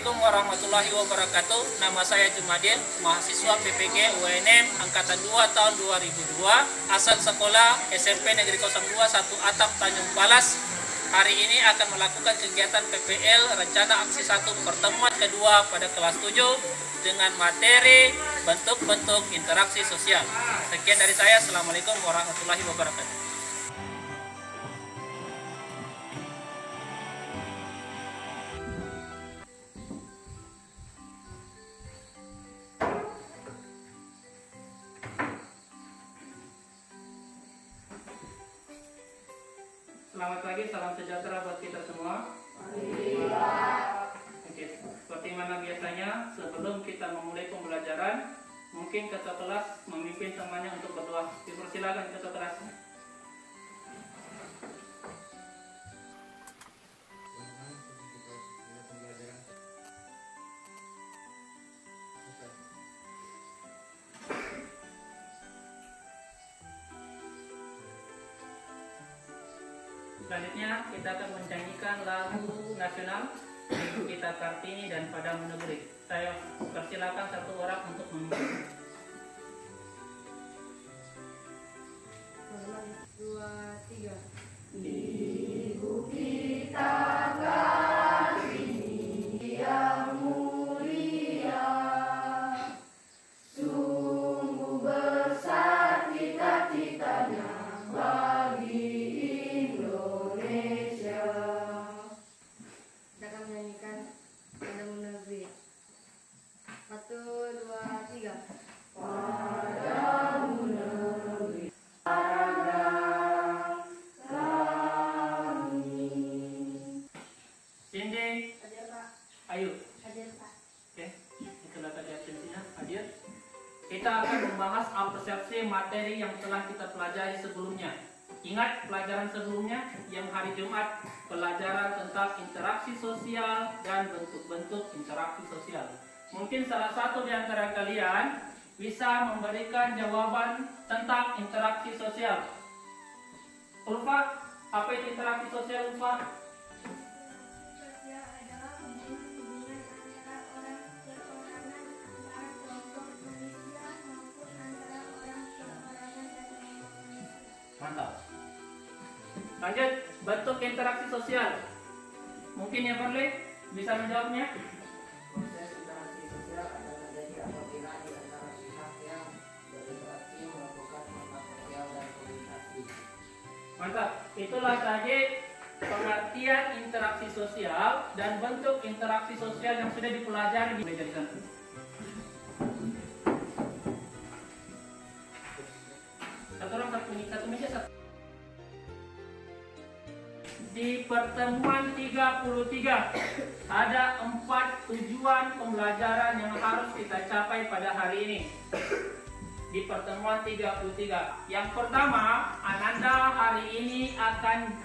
Assalamualaikum warahmatullahi wabarakatuh. Nama saya Jumadil, mahasiswa PPG UNM Angkatan 2 tahun 2002, asal sekolah SMP Negeri 02 1 Atap Tanjung Palas. Hari ini akan melakukan kegiatan PPL Rencana Aksi 1 pertemuan kedua pada kelas 7 dengan materi bentuk-bentuk interaksi sosial. Sekian dari saya. Assalamualaikum warahmatullahi wabarakatuh. Selamat pagi, salam sejahtera buat kita semua. Oke, seperti mana biasanya, sebelum kita memulai pembelajaran, mungkin ketua kelas memimpin temannya untuk berdoa. Dipersilakan ketua kelas. Selanjutnya kita akan menyanyikan lagu nasional Ibu Kita Kartini dan Padamu Negeri. Saya persilakan satu orang untuk memimpin. 1, 2, 3. Ibu kita Kartini yang mulia, sungguh besar cita-citanya bagi Indonesia. Kita akan menyanyikan Padamu Negeri. 1, 2, 3. Padamu negeri harga kami. Cindy, Hadir Pak. ayo. Hadir Pak. Oke, itulah tadi absensinya. Hadir. Kita akan membahas persepsi materi yang telah kita pelajari sebelumnya. Ingat pelajaran sebelumnya yang hari Jumat, pelajaran tentang interaksi sosial dan bentuk-bentuk interaksi sosial. Mungkin salah satu di antara kalian bisa memberikan jawaban tentang interaksi sosial. Ulfa, apa itu interaksi sosial, Ulfa? Sosial adalah hubungan antara orang perorangan, antara kelompok manusia maupun antara orang perorangan dan kelompok manusia. Mantap. Lanjut, bentuk interaksi sosial. Mungkin ya Farli bisa menjawabnya? Proses interaksi sosial akan terjadi apabila di antara pihak yang berinteraksi melakukan kontak sosial dan komunikasi. Mantap. Itulah tadi pengertian interaksi sosial dan bentuk interaksi sosial yang sudah dipelajari di meja di sana. Satu orang satu meja satu. Di pertemuan 33 ada 4 tujuan pembelajaran yang harus kita capai pada hari ini. Di pertemuan 33, yang pertama, Ananda hari ini akan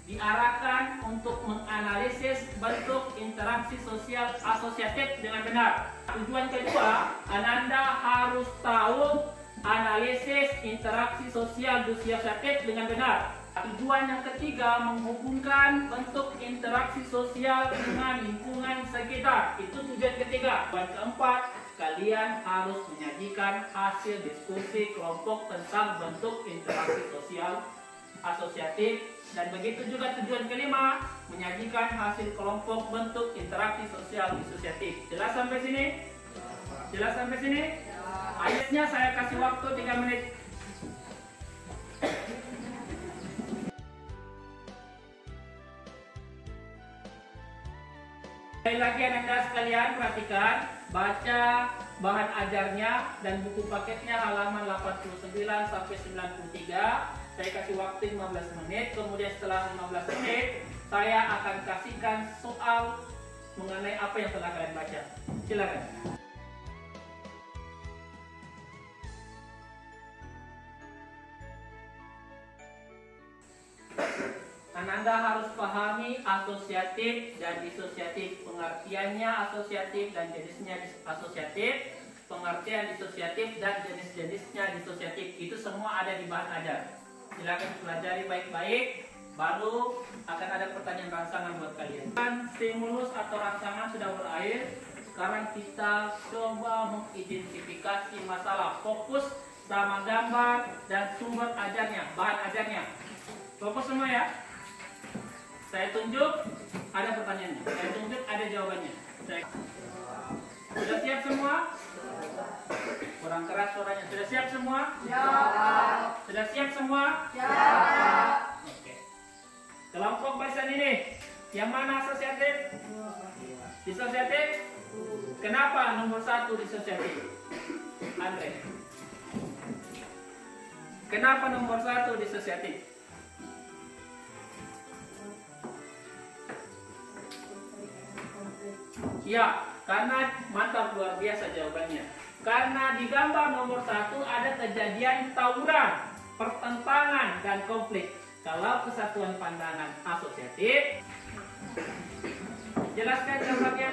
diarahkan untuk menganalisis bentuk interaksi sosial asosiatif dengan benar. Tujuan kedua, Ananda harus tahu analisis interaksi sosial asosiatif dengan benar. Tujuan yang ketiga, menghubungkan bentuk interaksi sosial dengan lingkungan sekitar. Itu tujuan ketiga. Tujuan keempat, kalian harus menyajikan hasil diskusi kelompok tentang bentuk interaksi sosial asosiatif. Dan begitu juga tujuan kelima, menyajikan hasil kelompok bentuk interaksi sosial asosiatif. Jelas sampai sini? Jelas sampai sini? Ayatnya saya kasih waktu 3 menit. Sekali lagi Anda sekalian perhatikan, baca bahan ajarnya dan buku paketnya halaman 89 sampai 93. Saya kasih waktu 15 menit, kemudian setelah 15 menit saya akan kasihkan soal mengenai apa yang telah kalian baca. Silakan. Anda harus pahami asosiatif dan disosiatif. Pengertiannya asosiatif dan jenisnya asosiatif. Pengertian disosiatif dan jenis-jenisnya disosiatif. Itu semua ada di bahan ajar. Silakan pelajari baik-baik. baru akan ada pertanyaan rangsangan buat kalian. Dan stimulus atau rangsangan sudah berakhir. Sekarang kita coba mengidentifikasi masalah. Fokus sama gambar dan sumber ajarnya, bahan ajarnya. Fokus semua ya. Saya tunjuk, ada pertanyaannya. Saya tunjuk, ada jawabannya. Sudah siap semua? Kurang keras suaranya. Sudah siap semua? Ya. Sudah siap semua? Ya. Oke. Kelompok barisan ini, yang mana asosiatif? Disosiatif? Kenapa nomor 1 disosiatif? Andre. Kenapa nomor 1 disosiatif? Ya, karena mantap, luar biasa jawabannya. Karena di gambar nomor 1 ada kejadian tawuran, pertentangan, dan konflik. Kalau kesatuan pandangan asosiatif, jelaskan gambarnya.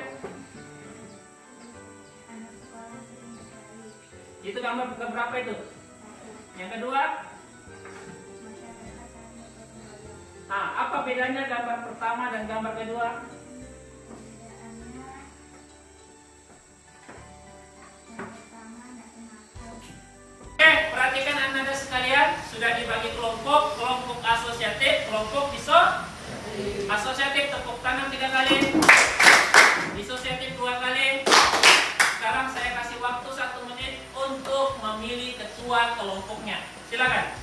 Anak sekolah sering berkelahi. Itu gambar berapa itu? Yang kedua, Masyarakat saling bergotong royong. apa bedanya gambar pertama dan gambar kedua? Perbedaannya yang pertama tidak mengatur. Oke, perhatikan Anda sekalian, sudah dibagi kelompok, kelompok asosiatif, kelompok asosiatif, tepuk tangan 3 kali, disosiatif 2 kali. Sekarang saya kasih waktu 1 menit untuk memilih ketua kelompoknya. Silakan.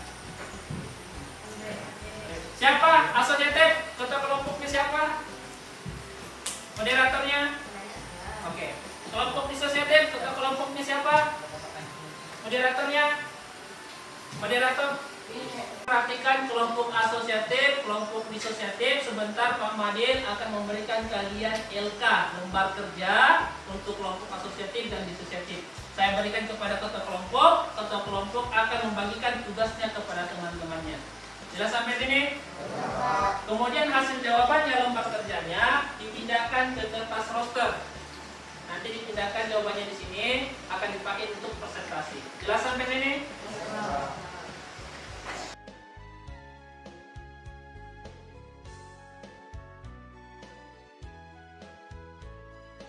Siapa asosiatif? Ketua kelompoknya siapa? Moderatornya? Oke. Kelompok disosiatif, ketua kelompoknya siapa? Moderatornya? Moderator? Perhatikan kelompok asosiatif, kelompok disosiatif. Sebentar Pak Madin akan memberikan kalian LK, lembar kerja untuk kelompok asosiatif dan disosiatif. Saya berikan kepada ketua kelompok akan membagikan tugasnya kepada teman-temannya. Jelas sampai sini? Kemudian hasil jawabannya, lembar kerjanya dipindahkan ke kertas roster. Nanti dipindahkan jawabannya di sini, akan dipakai untuk presentasi. Jelas sampai sini?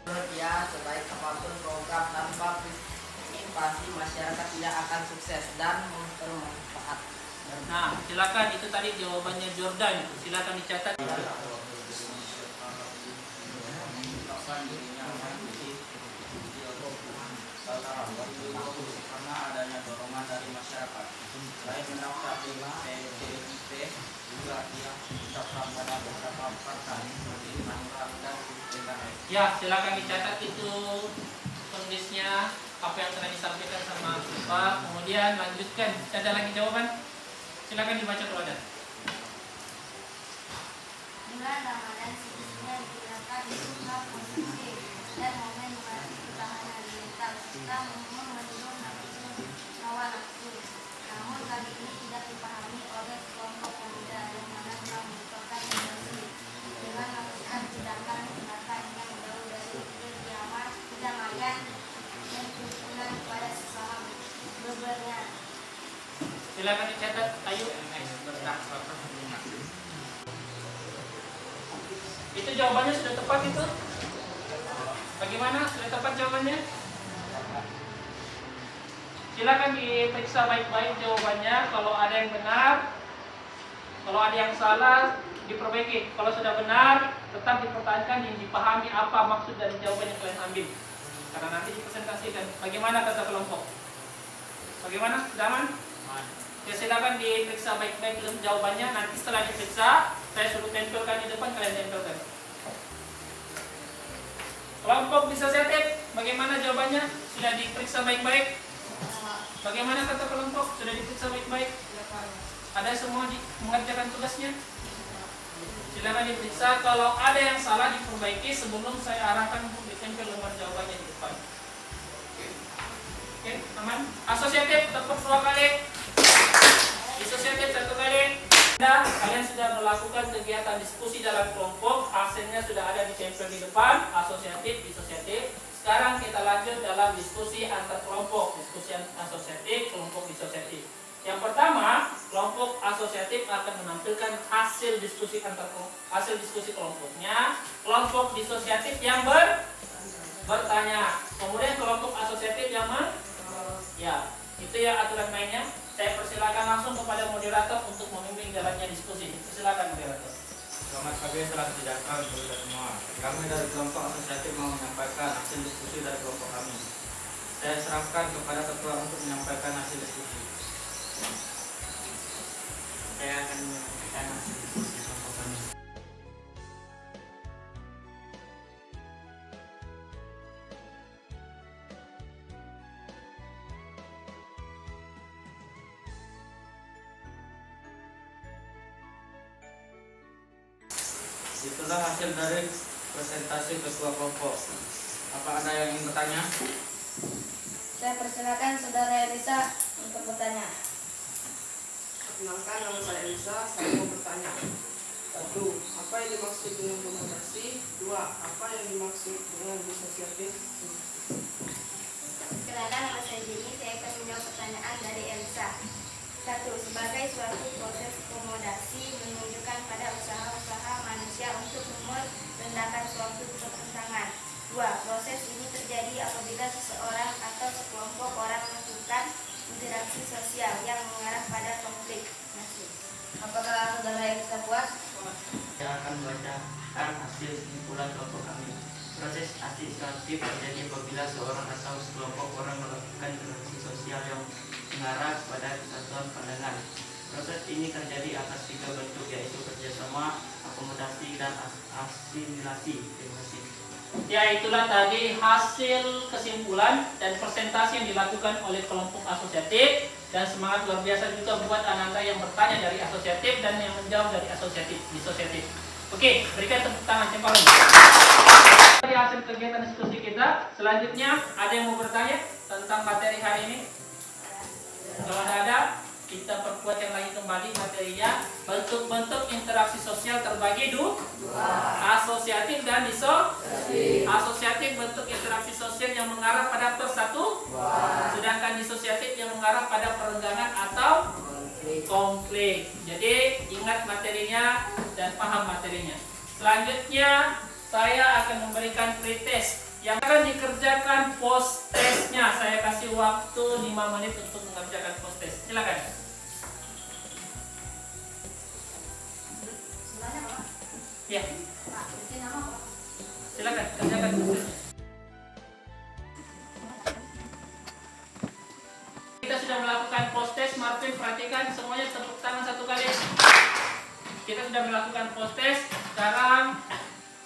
Menurut dia, sebaik apapun program tanpa partisipasi masyarakat tidak akan sukses dan bermanfaat. Nah, silakan, itu tadi jawabannya Jordan. Silakan dicatat. Karena adanya dorongan dari masyarakat, selain mendaftar di PDIP, juga dia mendaftar pada beberapa partai seperti Hanura dan PKS. Ya, silakan dicatat itu kondisinya apa yang telah disampaikan sama Pak. Kemudian lanjutkan. Ada lagi jawaban? Silakan dibaca kalau ada. Bulan Ramadan seharusnya digunakan untuk hal positif dan momen melatih ketahanan mental serta menurun hawa nafsu. Namun kali ini tidak dipahami oleh kelompok pemuda yang mana telah merupakan emosi dengan melakukan tindakan yang jauh dari kedamaian dan kerukunan kepada sesama berbernya. Silakan dicatat. Ayo. Itu jawabannya sudah tepat itu? Bagaimana? Sudah tepat jawabannya? Silakan diperiksa baik-baik jawabannya. Kalau ada yang benar, kalau ada yang salah, diperbaiki. Kalau sudah benar, tetap dipertahankan dan dipahami apa maksud dari jawaban yang kalian ambil. Karena nanti dipresentasikan. Bagaimana kata kelompok? Bagaimana? Sudah aman? Ya, silakan diperiksa baik-baik jawabannya. Nanti setelah diperiksa, saya suruh tempelkan di depan, kalian tempelkan. Kelompok disosiatif, bagaimana jawabannya? Sudah diperiksa baik-baik? Bagaimana kata kelompok? Sudah diperiksa baik-baik? Ada semua mengerjakan tugasnya? Silakan diperiksa. Kalau ada yang salah diperbaiki sebelum saya arahkan untuk ditempel lembar jawabannya di depan. Oke, aman? Asosiatif, tepuk 2 kali. Disosiatif 1 kali. Kalian sudah melakukan kegiatan diskusi dalam kelompok, hasilnya sudah ada ditempel di depan, asosiatif, disosiatif. Sekarang kita lanjut dalam diskusi antar kelompok, diskusi asosiatif, kelompok disosiatif. Yang pertama, kelompok asosiatif akan menampilkan menampilkan hasil diskusi kelompoknya. Kelompok disosiatif yang bertanya, kemudian kelompok asosiatif yang ya, itu ya aturan mainnya. Saya persilakan langsung kepada moderator untuk memimpin jalannya diskusi. Persilakan moderator. Selamat pagi, salam sejahtera untuk kita semua. Kami dari kelompok asosiatif mau menyampaikan hasil diskusi dari kelompok kami. Saya serahkan kepada ketua untuk menyampaikan hasil diskusi. Saya akan menyampaikan hasil diskusi kelompok kami. Itulah hasil dari presentasi ketua kelompok. Apa ada yang ingin bertanya? Saya persilakan Saudara Elisa untuk bertanya. Perkenalkan, nama saya Elisa. Saya mau bertanya. 1. Apa yang dimaksud dengan komodasi? 2. Apa yang dimaksud dengan disosiatif? Perkenalkan, nama saya Jenny. Saya akan menjawab pertanyaan dari Elisa. 1. Sebagai suatu proses komodasi menunjukkan pada usaha-usaha manusia untuk merendahkan suatu pertentangan. 2. Proses ini terjadi apabila seseorang atau sekelompok orang melakukan interaksi sosial yang mengarah pada konflik. Apakah Saudara Elisa puas? Saya akan membacakan hasil kesimpulan kelompok kami. Proses asosiatif terjadi apabila seorang atau sekelompok orang melakukan interaksi sosial yang mengarah pada kesatuan pandangan. Proses ini terjadi atas 3 bentuk, yaitu kerjasama, akomodasi, dan asimilasi. Terima kasih. Ya, itulah tadi hasil kesimpulan dan presentasi yang dilakukan oleh kelompok asosiatif, dan semangat luar biasa juga buat Ananda yang bertanya dari asosiatif dan yang menjawab dari disosiatif. Oke, berikan tepuk tangan cempalan. Dari hasil kegiatan diskusi kita, selanjutnya ada yang mau bertanya tentang materi hari ini? Kalau ada, kita perkuat yang lagi kembali materinya. Bentuk-bentuk interaksi sosial terbagi dua, asosiatif dan asosiatif bentuk interaksi sosial yang mengarah pada sedangkan disosiatif yang mengarah pada perenggangan atau konflik. Jadi ingat materinya dan paham materinya. Selanjutnya saya akan memberikan pretest yang akan dikerjakan post testnya. Saya kasih waktu 5 menit untuk mengerjakan post test. Silakan. Ya. Silakan kerjakan post testnya. Kita sudah melakukan post test. Marvin, perhatikan semuanya, tepuk tangan 1 kali. Kita sudah melakukan post test. Sekarang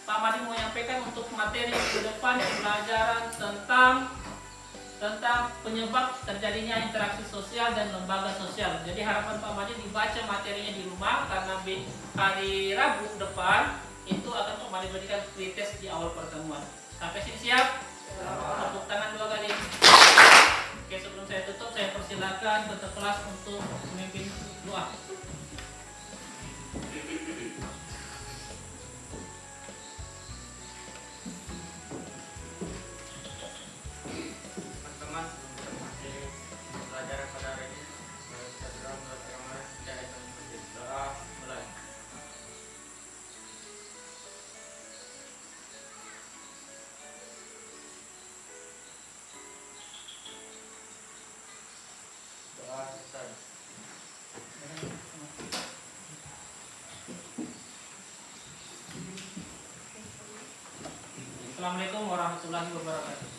Pak Madi mau menyampaikan untuk materi ke depan pelajaran tentang penyebab terjadinya interaksi sosial dan lembaga sosial. Jadi harapan Pak Madi dibaca materinya di rumah, karena hari Rabu depan itu akan Pak Madi berikan pretest di awal pertemuan. Sampai sini siap? Tepuk tangan 2 kali. Oke, sebelum saya tutup, saya persilakan ketua kelas untuk memimpin doa. Teman-teman, masih pelajaran pada hari ini. Kita sudah mulai doa mulai. Doa selesai. Assalamualaikum warahmatullahi wabarakatuh.